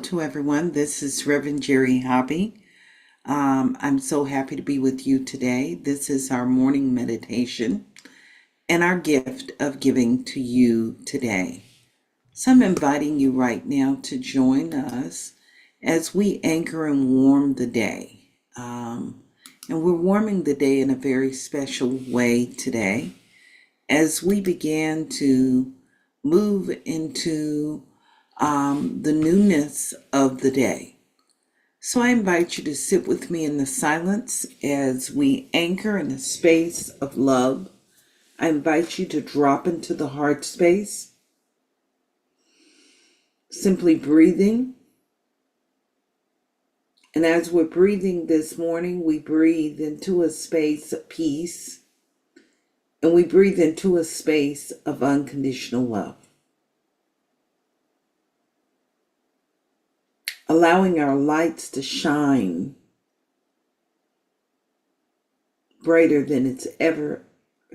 to everyone. This is Reverend Jerry Hobby. I'm so happy to be with you today. This is our morning meditation and our gift of giving to you today. So I'm inviting you right now to join us as we anchor and warm the day. And we're warming the day in a very special way today as we begin to move into the newness of the day. So I invite you to sit with me in the silence as we anchor in a space of love. I invite you to drop into the heart space, simply breathing. And as we're breathing this morning, we breathe into a space of peace, and we breathe into a space of unconditional love. Allowing our lights to shine brighter than it's ever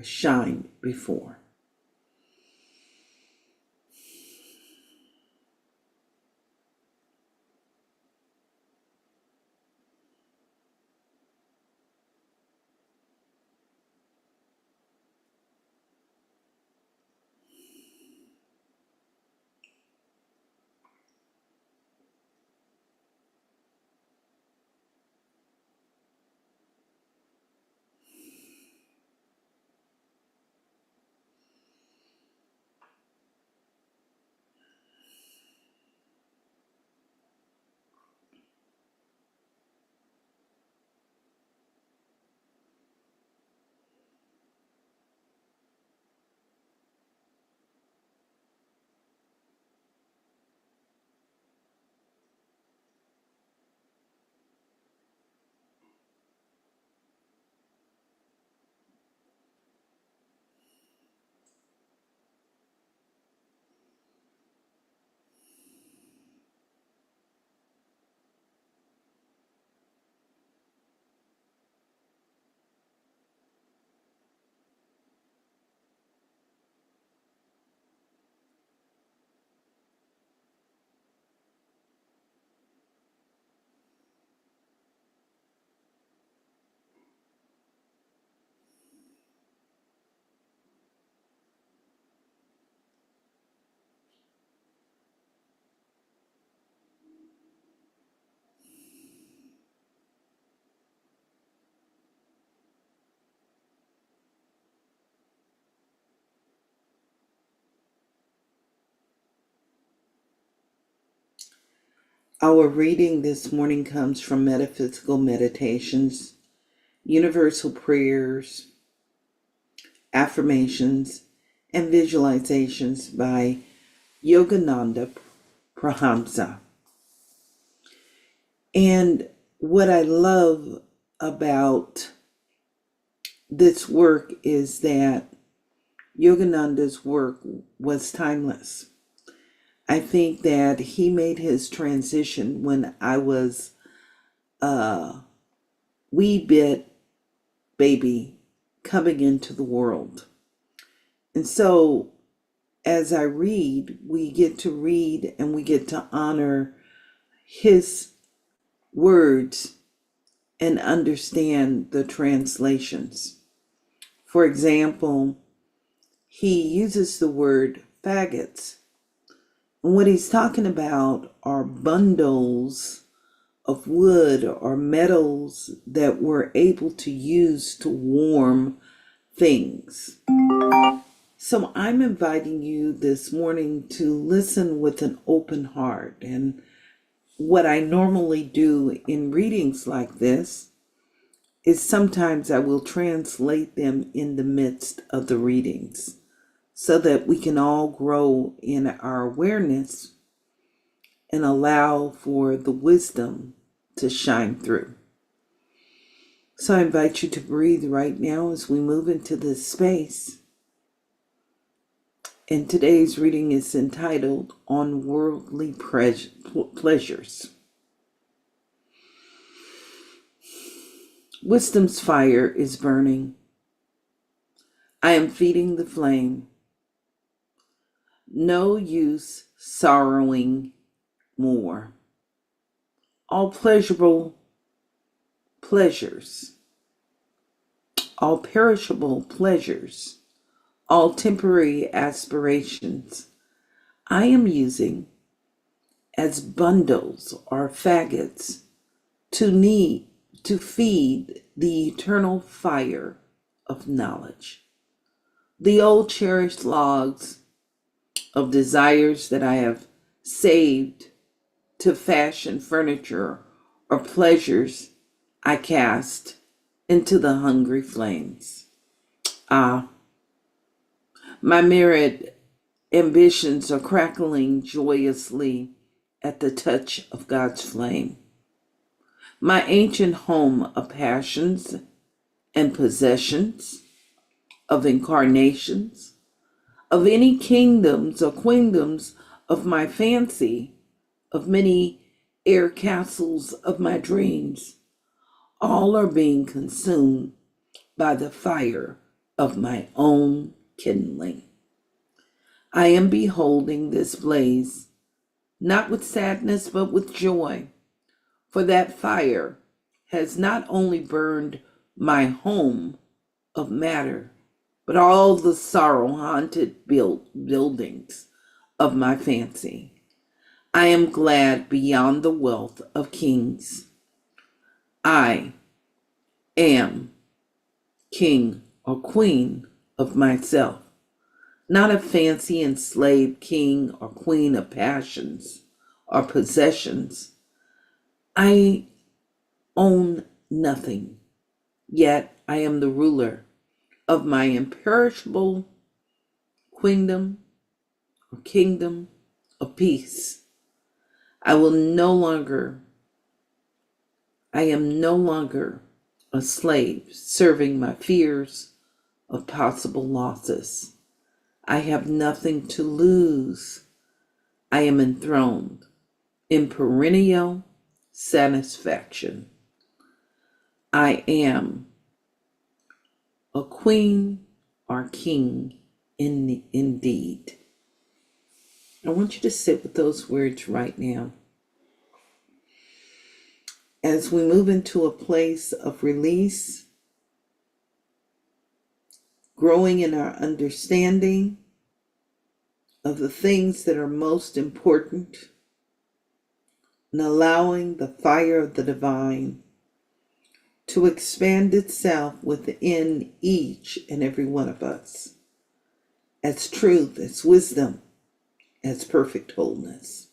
shined before. Our reading this morning comes from Metaphysical Meditations, Universal Prayers, Affirmations, and Visualizations by Yogananda Prahamsa. And what I love about this work is that Yogananda's work was timeless. I think that he made his transition when I was a wee bit baby coming into the world. And so as I read, we get to read and we get to honor his words and understand the translations. For example, he uses the word faggots. And what he's talking about are bundles of wood or metals that we're able to use to warm things. So I'm inviting you this morning to listen with an open heart. And what I normally do in readings like this is sometimes I will translate them in the midst of the readings so that we can all grow in our awareness and allow for the wisdom to shine through. So I invite you to breathe right now as we move into this space. And today's reading is entitled On Worldly Pleasures. Wisdom's fire is burning. I am feeding the flame. No use sorrowing more. all pleasurable pleasures, all perishable pleasures, all temporary aspirations, I am using as bundles or faggots to feed the eternal fire of knowledge. The old cherished logs of desires that I have saved to fashion furniture or pleasures I cast into the hungry flames. Ah, my myriad ambitions are crackling joyously at the touch of God's flame. My ancient home of passions and possessions, of incarnations, of any kingdoms or queendoms of my fancy, of many air castles of my dreams, all are being consumed by the fire of my own kindling. I am beholding this blaze, not with sadness, but with joy, for that fire has not only burned my home of matter, but all the sorrow haunted buildings of my fancy. I am glad beyond the wealth of kings. I am king or queen of myself, not a fancy enslaved king or queen of passions or possessions. I own nothing, yet I am the ruler of my imperishable queendom or kingdom of peace. I will no longer, I am no longer a slave serving my fears of possible losses. I have nothing to lose. I am enthroned in perennial satisfaction. I am a queen or king indeed. I want you to sit with those words right now. As we move into a place of release, growing in our understanding of the things that are most important, and allowing the fire of the divine to expand itself within each and every one of us as truth, as wisdom, as perfect wholeness.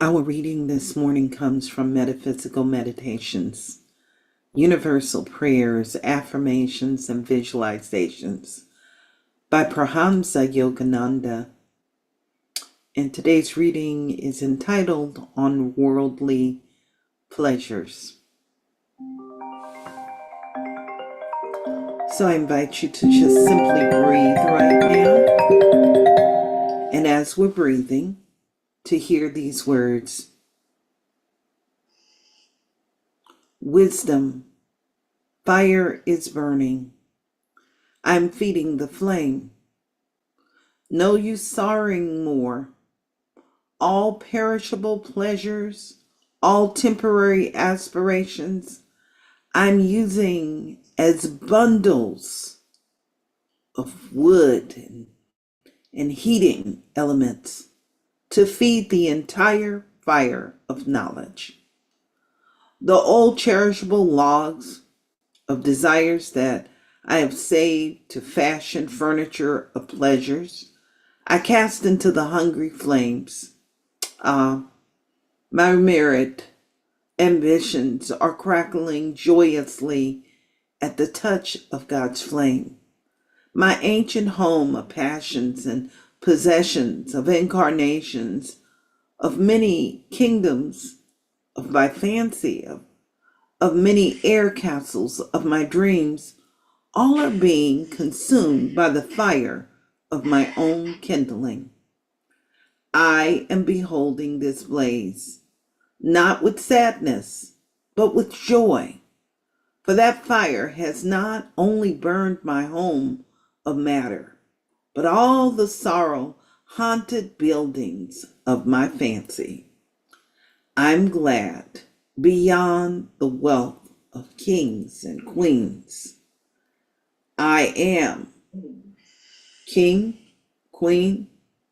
Our reading this morning comes from Metaphysical Meditations, Universal Prayers, Affirmations, and Visualizations by Prahamsa Yogananda. And today's reading is entitled On Worldly Pleasures. So I invite you to just simply breathe right now. And as we're breathing, to hear these words: wisdom, fire is burning. I'm feeding the flame. No use sorrowing more. All perishable pleasures, all temporary aspirations, I'm using as bundles of wood and heating elements to feed the entire fire of knowledge. The old cherishable logs of desires that I have saved to fashion furniture of pleasures, I cast into the hungry flames. My merit ambitions are crackling joyously at the touch of God's flame. My ancient home of passions and possessions, of incarnations, of many kingdoms, of my fancy, of many air castles of my dreams, all are being consumed by the fire of my own kindling. I am beholding this blaze, not with sadness, but with joy. For that fire has not only burned my home of matter, but all the sorrow-haunted buildings of my fancy. I'm glad beyond the wealth of kings and queens. I am king, queen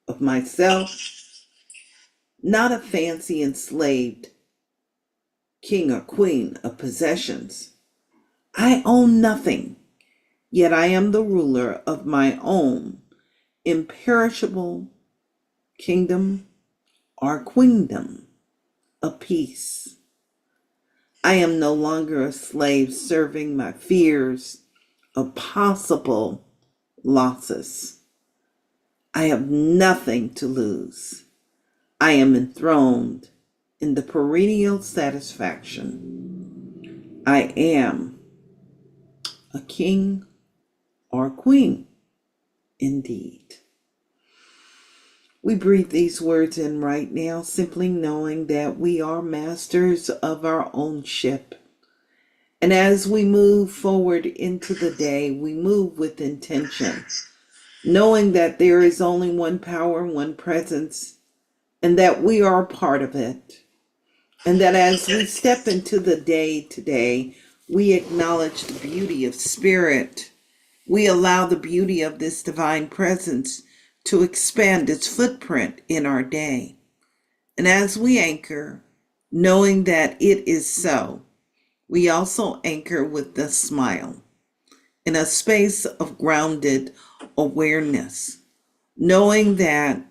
of myself, not a fancy enslaved king or queen of possessions. I own nothing, yet I am the ruler of my own imperishable kingdom or queendom of peace. I am no longer a slave serving my fears of possible losses. I have nothing to lose. I am enthroned in the perennial satisfaction. I am a king or queen indeed. We breathe these words in right now, simply knowing that we are masters of our own ship. And as we move forward into the day, we move with intention, knowing that there is only one power and one presence, and that we are a part of it. And that as we step into the day today, we acknowledge the beauty of spirit. We allow the beauty of this divine presence to expand its footprint in our day. And as we anchor, knowing that it is so, we also anchor with a smile in a space of grounded awareness, knowing that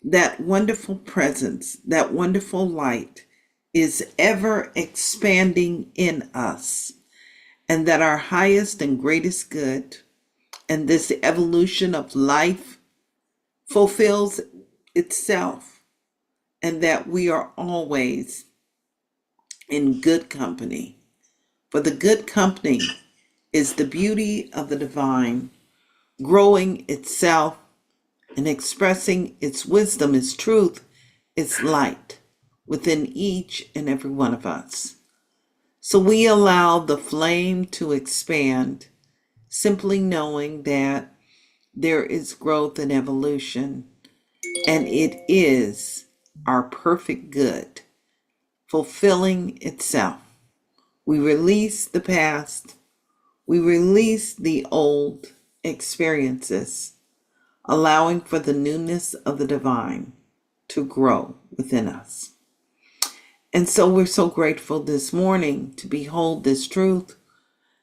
that wonderful presence, that wonderful light is ever expanding in us, and that our highest and greatest good and this evolution of life fulfills itself, and that we are always in good company. For the good company is the beauty of the divine, growing itself and expressing its wisdom, its truth, its light within each and every one of us. So we allow the flame to expand, simply knowing that there is growth and evolution, and it is our perfect good, fulfilling itself. We release the past, we release the old experiences, allowing for the newness of the divine to grow within us. And so we're so grateful this morning to behold this truth.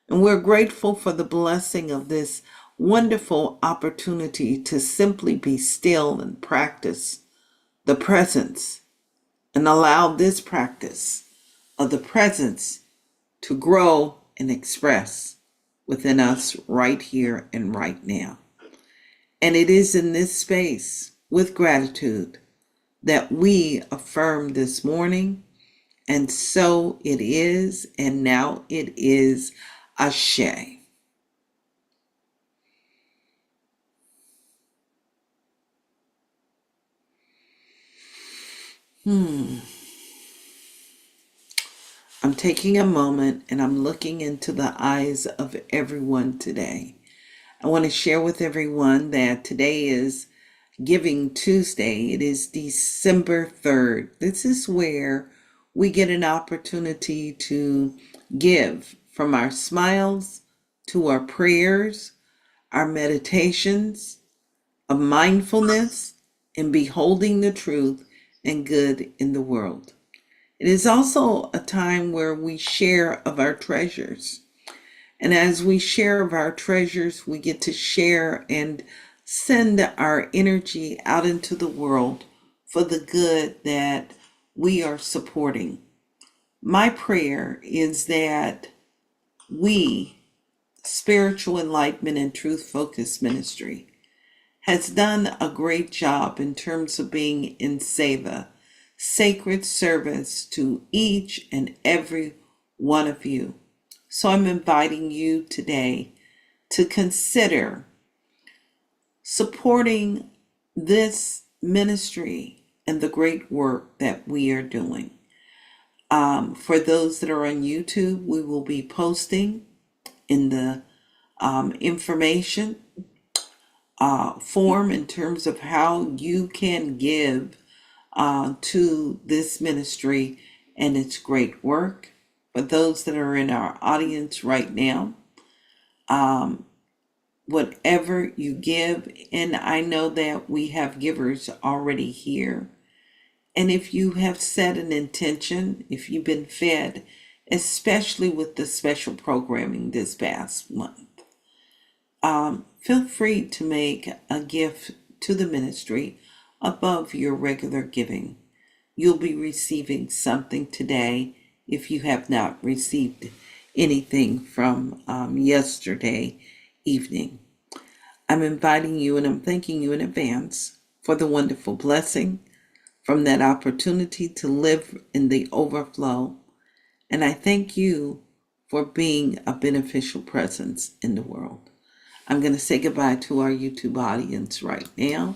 And we're grateful for the blessing of this wonderful opportunity to simply be still and practice the presence and allow this practice of the presence to grow and express within us right here and right now. And it is in this space with gratitude that we affirm this morning, and so it is, and now it is. Ashe. I'm taking a moment and I'm looking into the eyes of everyone today. I want to share with everyone that today is Giving Tuesday. It is December 3rd. This is where we get an opportunity to give from our smiles to our prayers, our meditations of mindfulness and beholding the truth and good in the world. It is also a time where we share of our treasures. And as we share of our treasures, we get to share and send our energy out into the world for the good that we are supporting. My prayer is that we, Spiritual Enlightenment and Truth Focused Ministry, has done a great job in terms of being in seva, sacred service to each and every one of you. So I'm inviting you today to consider supporting this ministry and the great work that we are doing. For those that are on YouTube, we will be posting in the information form in terms of how you can give to this ministry and its great work. For those that are in our audience right now, whatever you give, and I know that we have givers already here. And if you have set an intention, if you've been fed, especially with the special programming this past month, feel free to make a gift to the ministry above your regular giving. You'll be receiving something today if you have not received anything from yesterday evening. I'm inviting you and I'm thanking you in advance for the wonderful blessing from that opportunity to live in the overflow. And I thank you for being a beneficial presence in the world. I'm going to say goodbye to our YouTube audience right now.